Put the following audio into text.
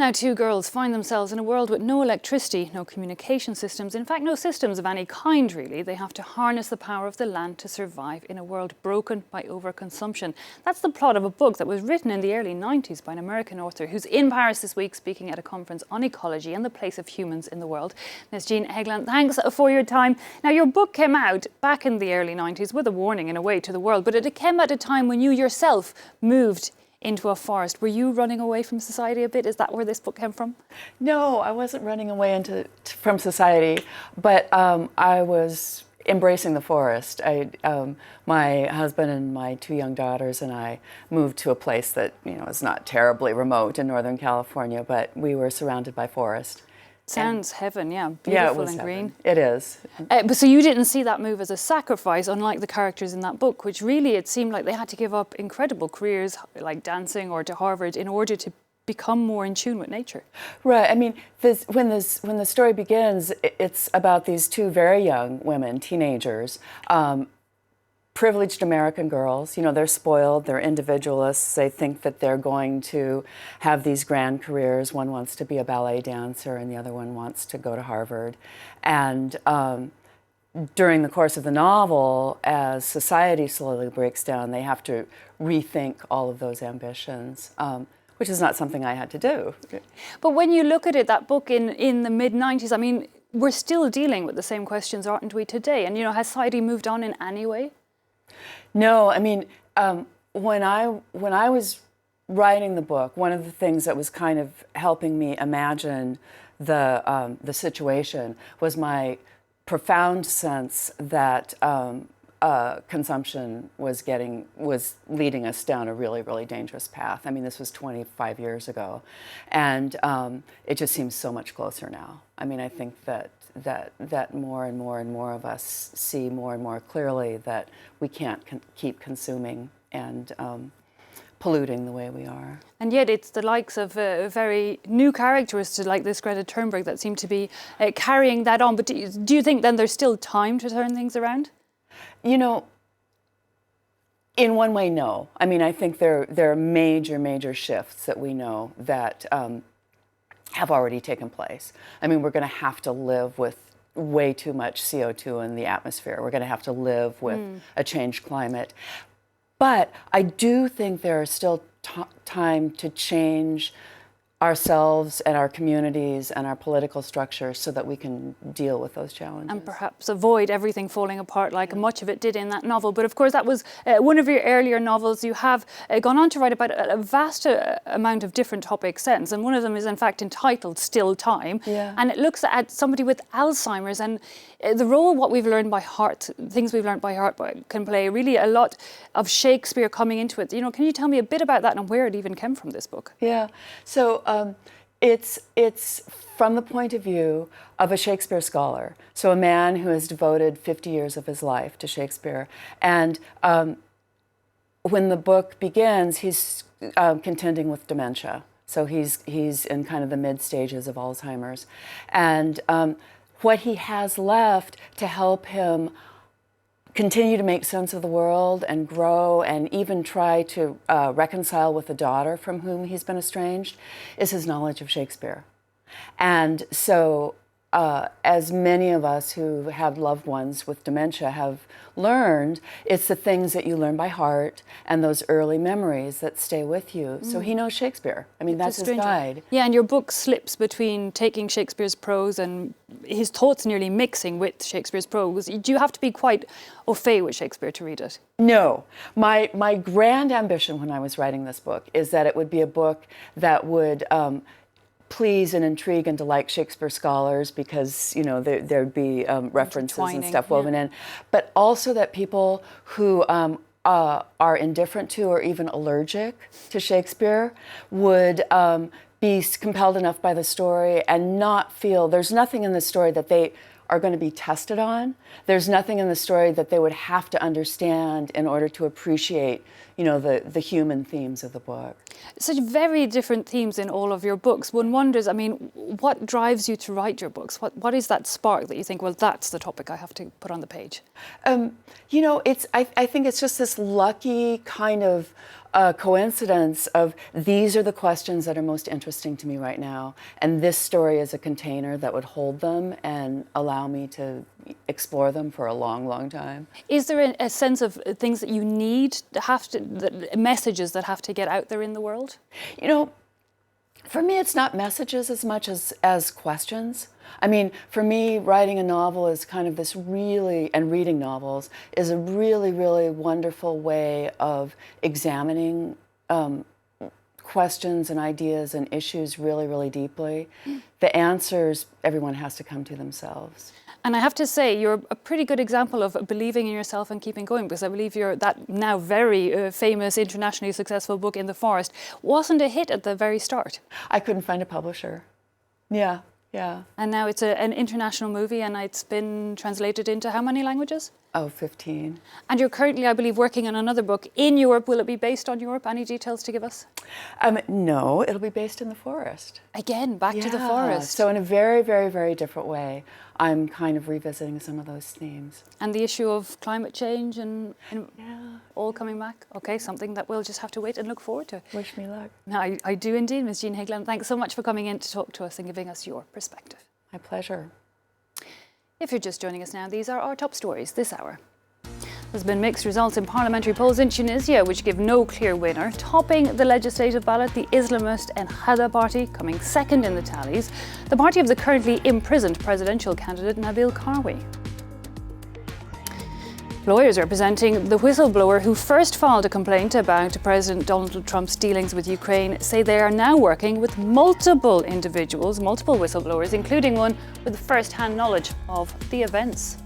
Now, two girls find themselves in a world with no electricity, no communication systems, in fact, no systems of any kind, really. They have to harness the power of the land to survive in a world broken by overconsumption. That's the plot of a book that was written in the early 90s by an American author who's in Paris this week speaking at a conference on ecology and the place of humans in the world. Ms. Jean Hegland, thanks for your time. Now, your book came out back in the early 90s with a warning, in a way, to the world, but it came at a time when you yourself moved into a forest. Were you running away from society a bit? Is that where this book came from? No, I wasn't running away from society, but I was embracing the forest. My husband and my two young daughters and I moved to a place that is not terribly remote in Northern California, but we were surrounded by forest. Sounds heaven, yeah. Beautiful and green. It is. But so you didn't see that move as a sacrifice, unlike the characters in that book, which really it seemed like they had to give up incredible careers like dancing or to Harvard in order to become more in tune with nature. Right. I mean, when the story begins, it's about these two very young women, teenagers, privileged American girls. They're spoiled, they're individualists, they think that they're going to have these grand careers. One wants to be a ballet dancer and the other one wants to go to Harvard. And during the course of the novel, as society slowly breaks down, they have to rethink all of those ambitions, which is not something I had to do. But when you look at it, that book in the mid-90s, I mean, we're still dealing with the same questions, aren't we, today? And, has society moved on in any way? No, I mean, when I was writing the book, one of the things that was kind of helping me imagine the situation was my profound sense that consumption was leading us down a really, really dangerous path. I mean, this was 25 years ago, and it just seems so much closer now. I mean, I think that more and more and more of us see more and more clearly that we can't keep consuming and polluting the way we are. And yet it's the likes of very new characters like this Greta Thunberg that seem to be carrying that on. But do you think then there's still time to turn things around? In one way, no. I mean, I think there are major shifts that we know that have already taken place. I mean, we're going to have to live with way too much CO2 in the atmosphere. We're going to have to live with a changed climate. But I do think there is still time to change ourselves and our communities and our political structures so that we can deal with those challenges. And perhaps avoid everything falling apart like much of it did in that novel. But of course, that was one of your earlier novels. You have gone on to write about a vast amount of different topics since. And one of them is, in fact, entitled Still Time. Yeah. And it looks at somebody with Alzheimer's and the role what we've learned by heart, things we've learned by heart can play really a lot of Shakespeare coming into it. Can you tell me a bit about that and where it even came from, this book? Yeah. So it's from the point of view of a Shakespeare scholar, so a man who has devoted 50 years of his life to Shakespeare. And when the book begins, he's contending with dementia. So he's in kind of the mid stages of Alzheimer's. And what he has left to help him continue to make sense of the world and grow and even try to reconcile with a daughter from whom he's been estranged is his knowledge of Shakespeare. And so as many of us who have loved ones with dementia have learned, it's the things that you learn by heart and those early memories that stay with you. So he knows Shakespeare. I mean, that's his guide. Yeah, and your book slips between taking Shakespeare's prose and his thoughts nearly mixing with Shakespeare's prose. Do you have to be quite au fait with Shakespeare to read it? No. My grand ambition when I was writing this book is that it would be a book that would please and intrigue and delight Shakespeare scholars because, there'd be references and stuff woven in, but also that people who are indifferent to or even allergic to Shakespeare would be compelled enough by the story and not feel there's nothing in the story that they are going to be tested on. There's nothing in the story that they would have to understand in order to appreciate, the human themes of the book. Such very different themes in all of your books. One wonders, I mean, what drives you to write your books? What is that spark that you think, well, that's the topic I have to put on the page? I think it's just this lucky kind of a coincidence of these are the questions that are most interesting to me right now, and this story is a container that would hold them and allow me to explore them for a long, long time. Is there a sense of things that you need, messages that have to get out there in the world? You know, for me, it's not messages as much as questions. I mean, for me, writing a novel is kind of this really, and reading novels is a really, really wonderful way of examining questions and ideas and issues really, really deeply. The answers everyone has to come to themselves. And I have to say, you're a pretty good example of believing in yourself and keeping going, because I believe that now very famous, internationally successful book, In the Forest, wasn't a hit at the very start. I couldn't find a publisher. Yeah. And now it's an international movie, and it's been translated into how many languages? Oh, 15. And you're currently, I believe, working on another book in Europe. Will it be based on Europe? Any details to give us? No, it'll be based in the forest. Again, back to the forest. So in a very, very, very different way, I'm kind of revisiting some of those themes. And the issue of climate change and all coming back? Okay, something that we'll just have to wait and look forward to. Wish me luck. No, I do indeed, Ms. Jean Hegland. Thanks so much for coming in to talk to us and giving us your perspective. My pleasure. If you're just joining us now, these are our top stories this hour. There's been mixed results in parliamentary polls in Tunisia, which give no clear winner. Topping the legislative ballot, the Islamist Ennahda party, coming second in the tallies. The party of the currently imprisoned presidential candidate Nabil Karoui. Lawyers representing the whistleblower who first filed a complaint about President Donald Trump's dealings with Ukraine say they are now working with multiple individuals, multiple whistleblowers, including one with first-hand knowledge of the events.